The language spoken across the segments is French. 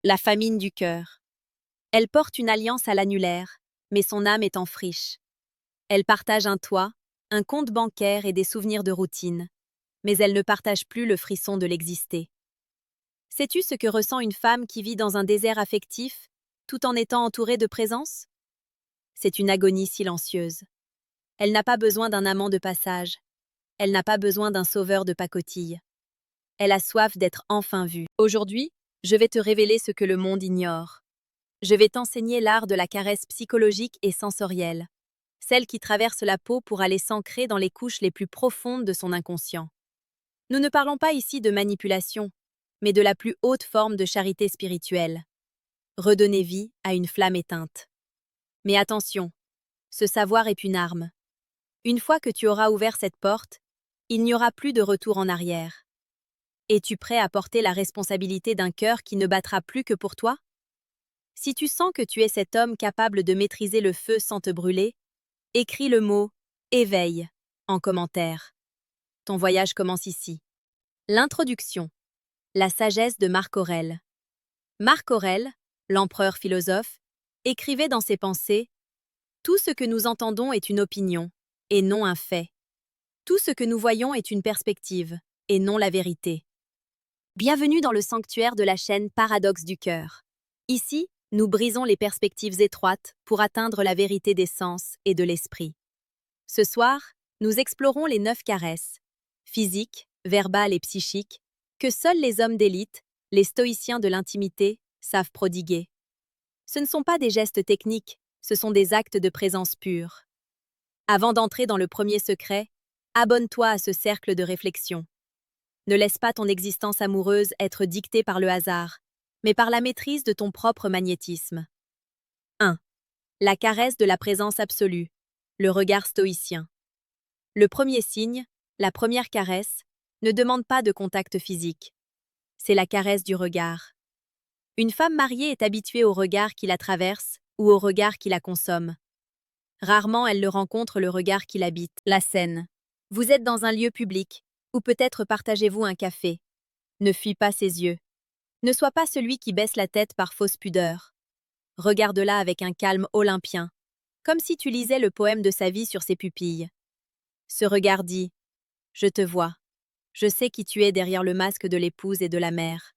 La famine du cœur. Elle porte une alliance à l'annulaire, mais son âme est en friche. Elle partage un toit, un compte bancaire et des souvenirs de routine, mais elle ne partage plus le frisson de l'exister. Sais-tu ce que ressent une femme qui vit dans un désert affectif, tout en étant entourée de présence? C'est une agonie silencieuse. Elle n'a pas besoin d'un amant de passage. Elle n'a pas besoin d'un sauveur de pacotille. Elle a soif d'être enfin vue. Aujourd'hui, je vais te révéler ce que le monde ignore. Je vais t'enseigner l'art de la caresse psychologique et sensorielle, celle qui traverse la peau pour aller s'ancrer dans les couches les plus profondes de son inconscient. Nous ne parlons pas ici de manipulation, mais de la plus haute forme de charité spirituelle. Redonner vie à une flamme éteinte. Mais attention, ce savoir est une arme. Une fois que tu auras ouvert cette porte, il n'y aura plus de retour en arrière. Es-tu prêt à porter la responsabilité d'un cœur qui ne battra plus que pour toi? Si tu sens que tu es cet homme capable de maîtriser le feu sans te brûler, écris le mot « éveil » en commentaire. Ton voyage commence ici. L'introduction. La sagesse de Marc Aurèle. Marc Aurèle, l'empereur philosophe, écrivait dans ses pensées « Tout ce que nous entendons est une opinion, et non un fait. Tout ce que nous voyons est une perspective, et non la vérité. » Bienvenue dans le sanctuaire de la chaîne Paradoxe du cœur. Ici, nous brisons les perspectives étroites pour atteindre la vérité des sens et de l'esprit. Ce soir, nous explorons les 9 caresses, physiques, verbales et psychiques, que seuls les hommes d'élite, les stoïciens de l'intimité, savent prodiguer. Ce ne sont pas des gestes techniques, ce sont des actes de présence pure. Avant d'entrer dans le premier secret, abonne-toi à ce cercle de réflexion. Ne laisse pas ton existence amoureuse être dictée par le hasard, mais par la maîtrise de ton propre magnétisme. 1. La caresse de la présence absolue, le regard stoïcien. Le premier signe, la première caresse, ne demande pas de contact physique. C'est la caresse du regard. Une femme mariée est habituée au regard qui la traverse ou au regard qui la consomme. Rarement elle le rencontre le regard qui l'habite. La scène. Vous êtes dans un lieu public, ou peut-être partagez-vous un café. Ne fuis pas ses yeux. Ne sois pas celui qui baisse la tête par fausse pudeur. Regarde-la avec un calme olympien, comme si tu lisais le poème de sa vie sur ses pupilles. Ce regard dit « Je te vois. Je sais qui tu es derrière le masque de l'épouse et de la mère. »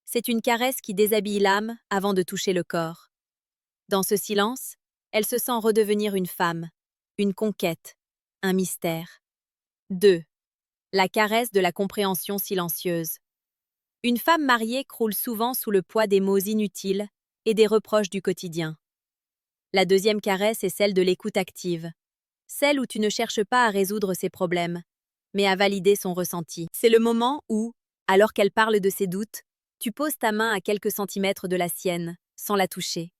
C'est une caresse qui déshabille l'âme avant de toucher le corps. Dans ce silence, elle se sent redevenir une femme, une conquête, un mystère. 2. La caresse de la compréhension silencieuse. Une femme mariée croule souvent sous le poids des mots inutiles et des reproches du quotidien. La deuxième caresse est celle de l'écoute active, celle où tu ne cherches pas à résoudre ses problèmes, mais à valider son ressenti. C'est le moment où, alors qu'elle parle de ses doutes, tu poses ta main à quelques centimètres de la sienne, sans la toucher.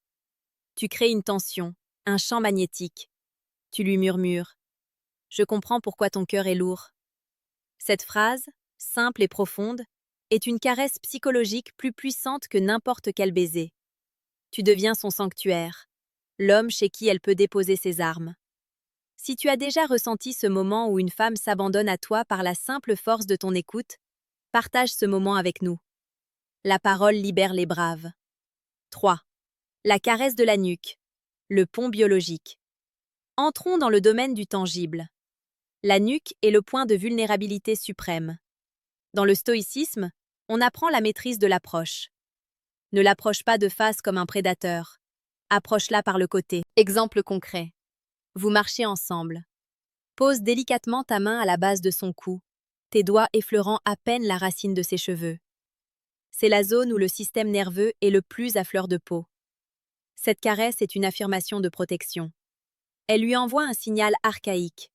Tu crées une tension, un champ magnétique. Tu lui murmures « Je comprends pourquoi ton cœur est lourd. » Cette phrase, simple et profonde, est une caresse psychologique plus puissante que n'importe quel baiser. Tu deviens son sanctuaire, l'homme chez qui elle peut déposer ses armes. Si tu as déjà ressenti ce moment où une femme s'abandonne à toi par la simple force de ton écoute, partage ce moment avec nous. La parole libère les braves. 3. La caresse de la nuque, le pont biologique. Entrons dans le domaine du tangible. La nuque est le point de vulnérabilité suprême. Dans le stoïcisme, on apprend la maîtrise de l'approche. Ne l'approche pas de face comme un prédateur. Approche-la par le côté. Exemple concret. Vous marchez ensemble. Pose délicatement ta main à la base de son cou, tes doigts effleurant à peine la racine de ses cheveux. C'est la zone où le système nerveux est le plus à fleur de peau. Cette caresse est une affirmation de protection. Elle lui envoie un signal archaïque.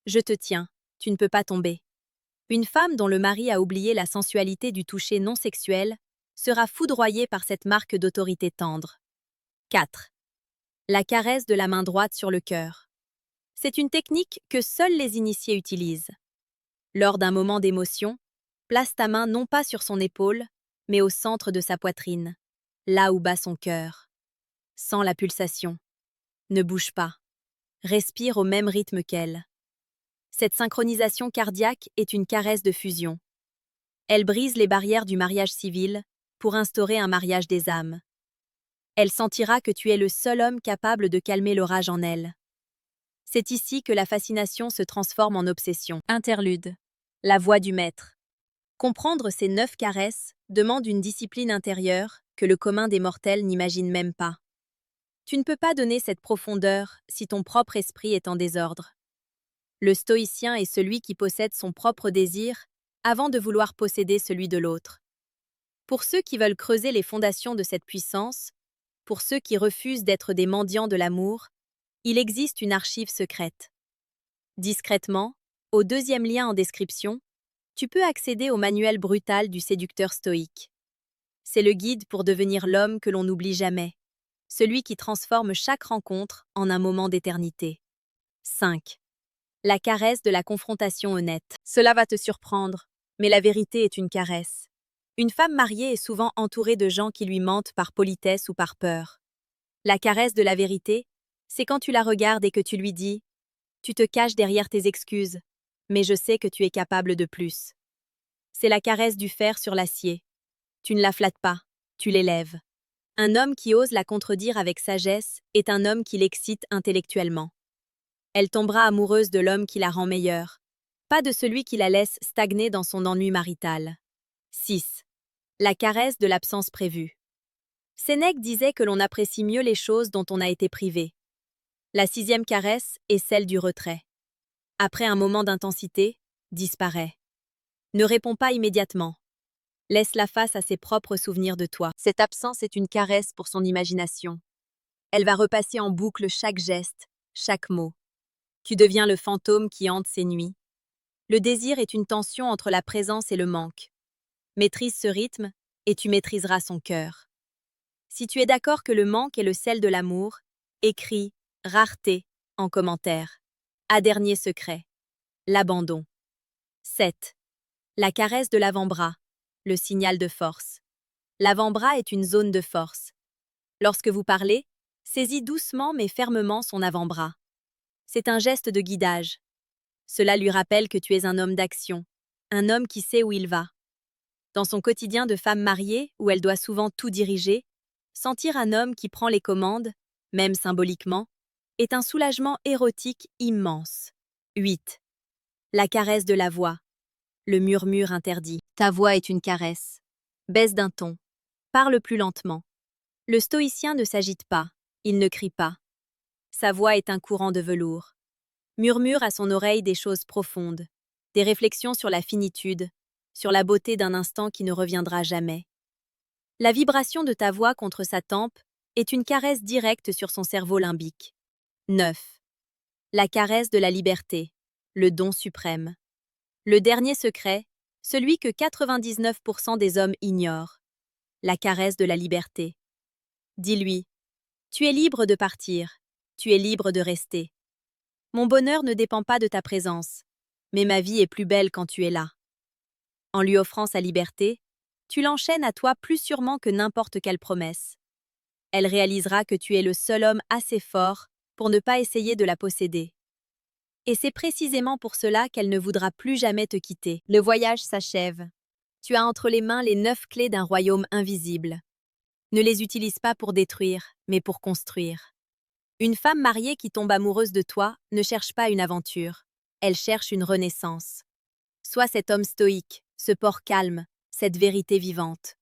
Je te tiens, tu ne peux pas tomber. Une femme dont le mari a oublié la sensualité du toucher non sexuel sera foudroyée par cette marque d'autorité tendre. 4. La caresse de la main droite sur le cœur. C'est une technique que seuls les initiés utilisent. Lors d'un moment d'émotion, place ta main non pas sur son épaule, mais au centre de sa poitrine, là où bat son cœur. Sens la pulsation. Ne bouge pas. Respire au même rythme qu'elle. Cette synchronisation cardiaque est une caresse de fusion. Elle brise les barrières du mariage civil pour instaurer un mariage des âmes. Elle sentira que tu es le seul homme capable de calmer l'orage en elle. C'est ici que la fascination se transforme en obsession. Interlude. La voix du maître. Comprendre ces 9 caresses demande une discipline intérieure que le commun des mortels n'imagine même pas. Tu ne peux pas donner cette profondeur si ton propre esprit est en désordre. Le stoïcien est celui qui possède son propre désir avant de vouloir posséder celui de l'autre. Pour ceux qui veulent creuser les fondations de cette puissance, pour ceux qui refusent d'être des mendiants de l'amour, il existe une archive secrète. Discrètement, au 2e lien en description, tu peux accéder au manuel brutal du séducteur stoïque. C'est le guide pour devenir l'homme que l'on n'oublie jamais, celui qui transforme chaque rencontre en un moment d'éternité. 5. La caresse de la confrontation honnête. Cela va te surprendre, mais la vérité est une caresse. Une femme mariée est souvent entourée de gens qui lui mentent par politesse ou par peur. La caresse de la vérité, c'est quand tu la regardes et que tu lui dis « Tu te caches derrière tes excuses, mais je sais que tu es capable de plus. » C'est la caresse du fer sur l'acier. Tu ne la flattes pas, tu l'élèves. Un homme qui ose la contredire avec sagesse est un homme qui l'excite intellectuellement. Elle tombera amoureuse de l'homme qui la rend meilleure, pas de celui qui la laisse stagner dans son ennui marital. 6. La caresse de l'absence prévue. Sénèque disait que l'on apprécie mieux les choses dont on a été privé. La 6e caresse est celle du retrait. Après un moment d'intensité, disparaît. Ne réponds pas immédiatement. Laisse-la face à ses propres souvenirs de toi. Cette absence est une caresse pour son imagination. Elle va repasser en boucle chaque geste, chaque mot. Tu deviens le fantôme qui hante ses nuits. Le désir est une tension entre la présence et le manque. Maîtrise ce rythme et tu maîtriseras son cœur. Si tu es d'accord que le manque est le sel de l'amour, écris « rareté » en commentaire. Dernier secret. L'abandon. 7. La caresse de l'avant-bras, le signal de force. L'avant-bras est une zone de force. Lorsque vous parlez, saisis doucement mais fermement son avant-bras. C'est un geste de guidage. Cela lui rappelle que tu es un homme d'action, un homme qui sait où il va. Dans son quotidien de femme mariée, où elle doit souvent tout diriger, sentir un homme qui prend les commandes, même symboliquement, est un soulagement érotique immense. 8. La caresse de la voix. Le murmure interdit. Ta voix est une caresse. Baisse d'un ton. Parle plus lentement. Le stoïcien ne s'agite pas, il ne crie pas. Sa voix est un courant de velours. Murmure à son oreille des choses profondes, des réflexions sur la finitude, sur la beauté d'un instant qui ne reviendra jamais. La vibration de ta voix contre sa tempe est une caresse directe sur son cerveau limbique. 9. La caresse de la liberté, le don suprême. Le dernier secret, celui que 99% des hommes ignorent. La caresse de la liberté. Dis-lui, tu es libre de partir, tu es libre de rester. Mon bonheur ne dépend pas de ta présence, mais ma vie est plus belle quand tu es là. En lui offrant sa liberté, tu l'enchaînes à toi plus sûrement que n'importe quelle promesse. Elle réalisera que tu es le seul homme assez fort pour ne pas essayer de la posséder. Et c'est précisément pour cela qu'elle ne voudra plus jamais te quitter. Le voyage s'achève. Tu as entre les mains les 9 clés d'un royaume invisible. Ne les utilise pas pour détruire, mais pour construire. Une femme mariée qui tombe amoureuse de toi ne cherche pas une aventure. Elle cherche une renaissance. Sois cet homme stoïque, ce port calme, cette vérité vivante.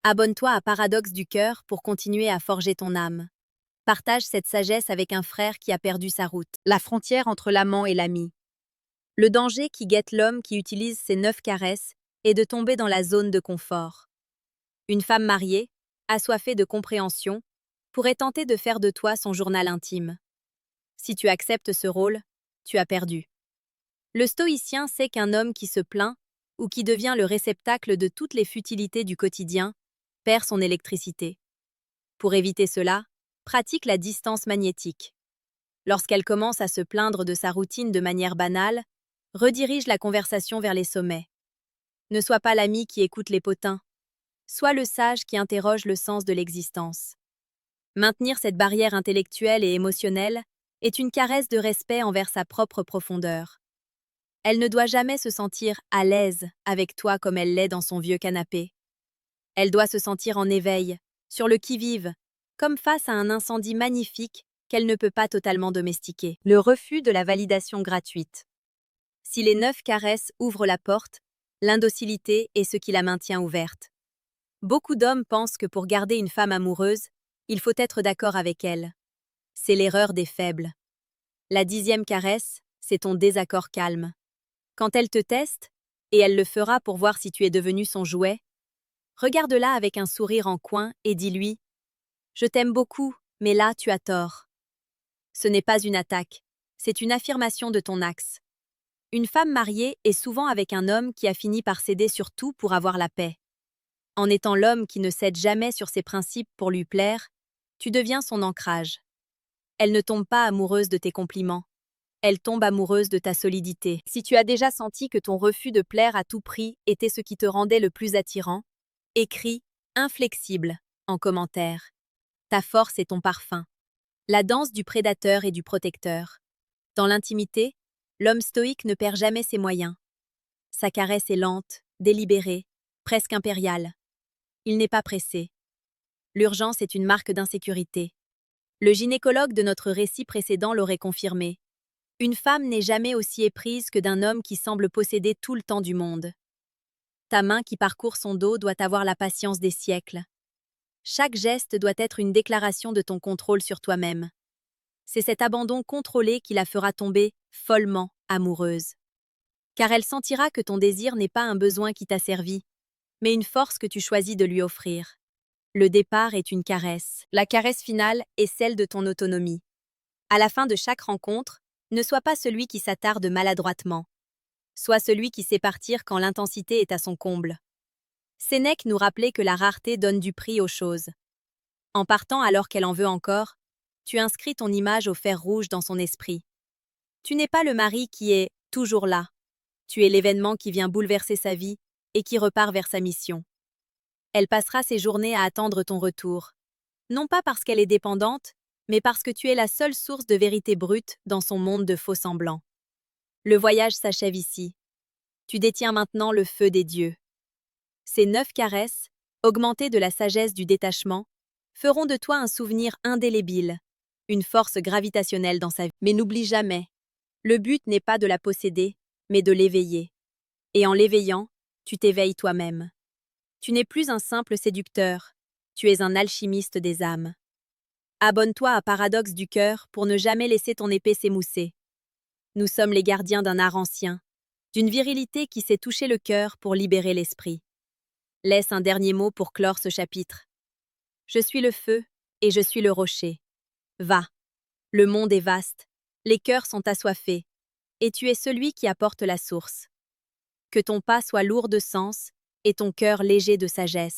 Abonne-toi à Paradoxe du cœur pour continuer à forger ton âme. Partage cette sagesse avec un frère qui a perdu sa route. La frontière entre l'amant et l'ami. Le danger qui guette l'homme qui utilise ces 9 caresses est de tomber dans la zone de confort. Une femme mariée, assoiffée de compréhension, pourrait tenter de faire de toi son journal intime. Si tu acceptes ce rôle, tu as perdu. Le stoïcien sait qu'un homme qui se plaint ou qui devient le réceptacle de toutes les futilités du quotidien perd son électricité. Pour éviter cela, pratique la distance magnétique. Lorsqu'elle commence à se plaindre de sa routine de manière banale, redirige la conversation vers les sommets. Ne sois pas l'ami qui écoute les potins. Sois le sage qui interroge le sens de l'existence. Maintenir cette barrière intellectuelle et émotionnelle est une caresse de respect envers sa propre profondeur. Elle ne doit jamais se sentir à l'aise avec toi comme elle l'est dans son vieux canapé. Elle doit se sentir en éveil, sur le qui-vive, comme face à un incendie magnifique qu'elle ne peut pas totalement domestiquer. Le refus de la validation gratuite. Si les 9 caresses ouvrent la porte, l'indocilité est ce qui la maintient ouverte. Beaucoup d'hommes pensent que pour garder une femme amoureuse, il faut être d'accord avec elle. C'est l'erreur des faibles. La 10e caresse, c'est ton désaccord calme. Quand elle te teste, et elle le fera pour voir si tu es devenu son jouet, regarde-la avec un sourire en coin et dis-lui « Je t'aime beaucoup, mais là, tu as tort ». Ce n'est pas une attaque, c'est une affirmation de ton axe. Une femme mariée est souvent avec un homme qui a fini par céder sur tout pour avoir la paix. En étant l'homme qui ne cède jamais sur ses principes pour lui plaire, tu deviens son ancrage. Elle ne tombe pas amoureuse de tes compliments. Elle tombe amoureuse de ta solidité. Si tu as déjà senti que ton refus de plaire à tout prix était ce qui te rendait le plus attirant, écris « inflexible » en commentaire. Ta force est ton parfum. La danse du prédateur et du protecteur. Dans l'intimité, l'homme stoïque ne perd jamais ses moyens. Sa caresse est lente, délibérée, presque impériale. Il n'est pas pressé. L'urgence est une marque d'insécurité. Le gynécologue de notre récit précédent l'aurait confirmé. Une femme n'est jamais aussi éprise que d'un homme qui semble posséder tout le temps du monde. Ta main qui parcourt son dos doit avoir la patience des siècles. Chaque geste doit être une déclaration de ton contrôle sur toi-même. C'est cet abandon contrôlé qui la fera tomber follement amoureuse. Car elle sentira que ton désir n'est pas un besoin qui t'a servi, mais une force que tu choisis de lui offrir. Le départ est une caresse. La caresse finale est celle de ton autonomie. À la fin de chaque rencontre, ne sois pas celui qui s'attarde maladroitement. Sois celui qui sait partir quand l'intensité est à son comble. Sénèque nous rappelait que la rareté donne du prix aux choses. En partant alors qu'elle en veut encore, tu inscris ton image au fer rouge dans son esprit. Tu n'es pas le mari qui est toujours là. Tu es l'événement qui vient bouleverser sa vie et qui repart vers sa mission. Elle passera ses journées à attendre ton retour. Non pas parce qu'elle est dépendante, mais parce que tu es la seule source de vérité brute dans son monde de faux semblants. Le voyage s'achève ici. Tu détiens maintenant le feu des dieux. Ces 9 caresses, augmentées de la sagesse du détachement, feront de toi un souvenir indélébile, une force gravitationnelle dans sa vie. Mais n'oublie jamais, le but n'est pas de la posséder, mais de l'éveiller. Et en l'éveillant, tu t'éveilles toi-même. Tu n'es plus un simple séducteur, tu es un alchimiste des âmes. Abonne-toi à Paradoxe du cœur pour ne jamais laisser ton épée s'émousser. Nous sommes les gardiens d'un art ancien, d'une virilité qui sait toucher le cœur pour libérer l'esprit. Laisse un dernier mot pour clore ce chapitre. Je suis le feu et je suis le rocher. Va. Le monde est vaste, les cœurs sont assoiffés, et tu es celui qui apporte la source. Que ton pas soit lourd de sens et ton cœur léger de sagesse.